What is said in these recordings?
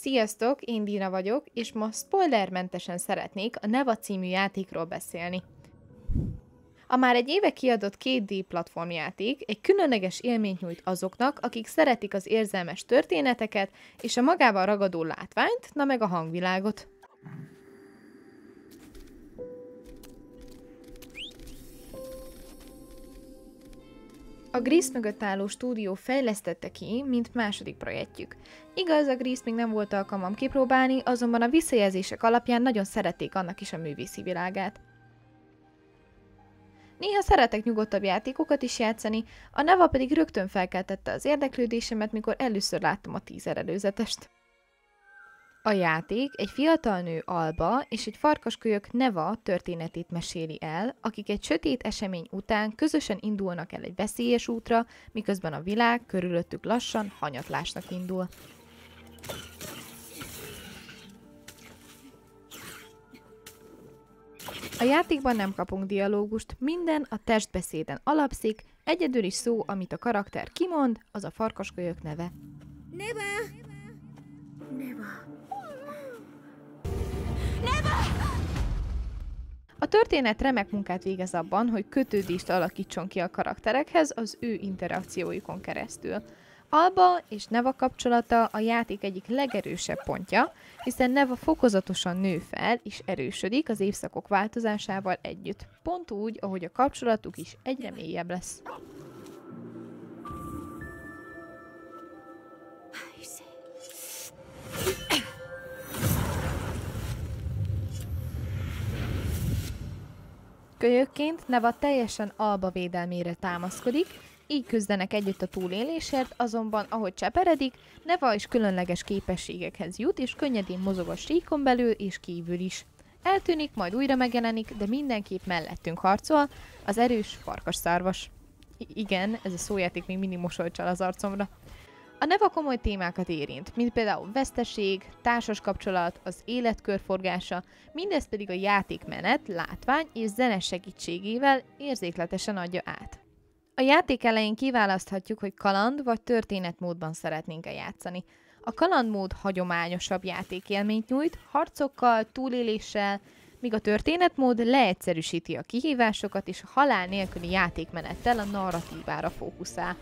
Sziasztok, én Dina vagyok, és ma spoilermentesen szeretnék a Neva című játékról beszélni. A már egy éve kiadott 2D platformjáték egy különleges élményt nyújt azoknak, akik szeretik az érzelmes történeteket és a magával ragadó látványt, na meg a hangvilágot. A Gris mögött álló stúdió fejlesztette ki, mint második projektjük. Igaz, a Gris még nem volt alkalmam kipróbálni, azonban a visszajelzések alapján nagyon szerették annak is a művészi világát. Néha szeretek nyugodtabb játékokat is játszani, a Neva pedig rögtön felkeltette az érdeklődésemet, mikor először láttam a teaser előzetest. A játék egy fiatal nő Alba és egy farkaskölyök Neva történetét meséli el, akik egy sötét esemény után közösen indulnak el egy veszélyes útra, miközben a világ körülöttük lassan hanyatlásnak indul. A játékban nem kapunk dialógust, minden a testbeszéden alapszik, egyedüli szó, amit a karakter kimond, az a farkaskölyök neve. Neva! Neva! A történet remek munkát végez abban, hogy kötődést alakítson ki a karakterekhez az ő interakcióikon keresztül. Alba és Neva kapcsolata a játék egyik legerősebb pontja, hiszen Neva fokozatosan nő fel és erősödik az évszakok változásával együtt. Pont úgy, ahogy a kapcsolatuk is egyre mélyebb lesz. Kölyökként Neva teljesen Alba védelmére támaszkodik, így küzdenek együtt a túlélésért, azonban ahogy cseperedik, Neva is különleges képességekhez jut, és könnyedén mozog a síkon belül és kívül is. Eltűnik, majd újra megjelenik, de mindenképp mellettünk harcol, az erős farkasszarvas. Igen, ez a szójáték még mindig mosolyt csal az arcomra. A Neva komoly témákat érint, mint például veszteség, társas kapcsolat, az élet körforgása, mindez pedig a játékmenet, látvány és zene segítségével érzékletesen adja át. A játék elején kiválaszthatjuk, hogy kaland vagy történetmódban szeretnénk-e játszani. A kalandmód hagyományosabb játékélményt nyújt, harcokkal, túléléssel, míg a történetmód leegyszerűsíti a kihívásokat és a halál nélküli játékmenettel a narratívára fókuszál.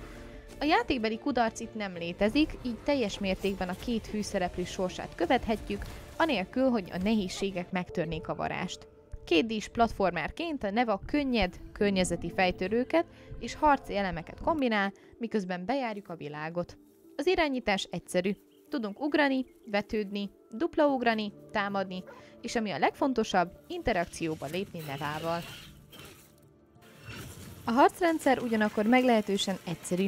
A játékbeli kudarc itt nem létezik, így teljes mértékben a két főszereplő sorsát követhetjük, anélkül, hogy a nehézségek megtörnék a varást. 2D-s platformerként a Neva könnyed, környezeti fejtörőket és harci elemeket kombinál, miközben bejárjuk a világot. Az irányítás egyszerű. Tudunk ugrani, vetődni, dupla ugrani, támadni, és ami a legfontosabb, interakcióba lépni Nevával. A harcrendszer ugyanakkor meglehetősen egyszerű.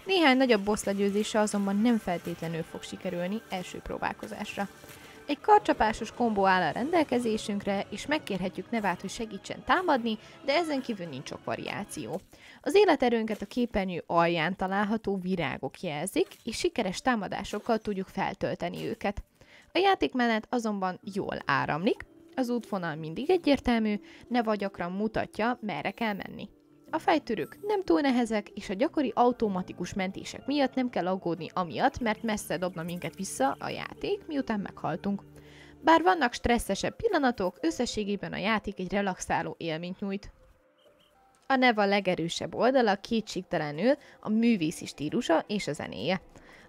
Néhány nagyobb boss legyőzése azonban nem feltétlenül fog sikerülni első próbálkozásra. Egy karcsapásos kombó áll a rendelkezésünkre, és megkérhetjük Nevát, hogy segítsen támadni, de ezen kívül nincs sok variáció. Az életerőnket a képernyő alján található virágok jelzik, és sikeres támadásokkal tudjuk feltölteni őket. A játékmenet azonban jól áramlik, az útvonal mindig egyértelmű, Neva gyakran mutatja, merre kell menni. A fejtörők nem túl nehezek, és a gyakori automatikus mentések miatt nem kell aggódni amiatt, mert messze dobna minket vissza a játék, miután meghaltunk. Bár vannak stresszesebb pillanatok, összességében a játék egy relaxáló élményt nyújt. A Neva legerősebb oldala kétségtelenül a művészi stílusa és a zenéje.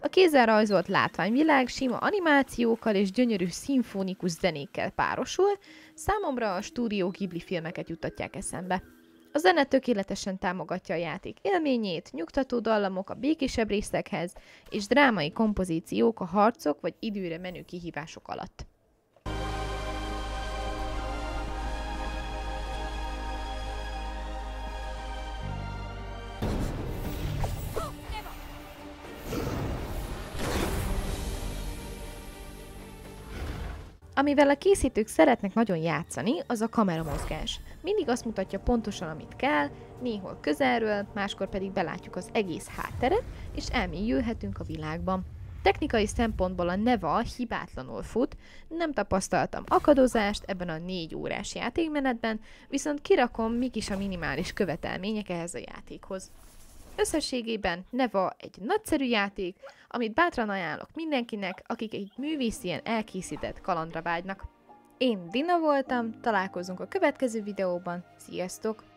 A kézzel rajzolt látványvilág sima animációkkal és gyönyörű szimfonikus zenékkel párosul, számomra a Stúdió Ghibli filmeket juttatják eszembe. A zene tökéletesen támogatja a játék élményét, nyugtató dallamok a békésebb részekhez, és drámai kompozíciók a harcok vagy időre menő kihívások alatt. Amivel a készítők szeretnek nagyon játszani, az a kameramozgás. Mindig azt mutatja pontosan, amit kell, néhol közelről, máskor pedig belátjuk az egész hátteret, és elmélyülhetünk a világban. Technikai szempontból a Neva hibátlanul fut, nem tapasztaltam akadozást ebben a 4 órás játékmenetben, viszont kirakom, mik is a minimális követelmények ehhez a játékhoz. Összességében Neva egy nagyszerű játék, amit bátran ajánlok mindenkinek, akik egy művészien elkészített kalandra vágynak. Én Dina voltam, találkozunk a következő videóban, sziasztok!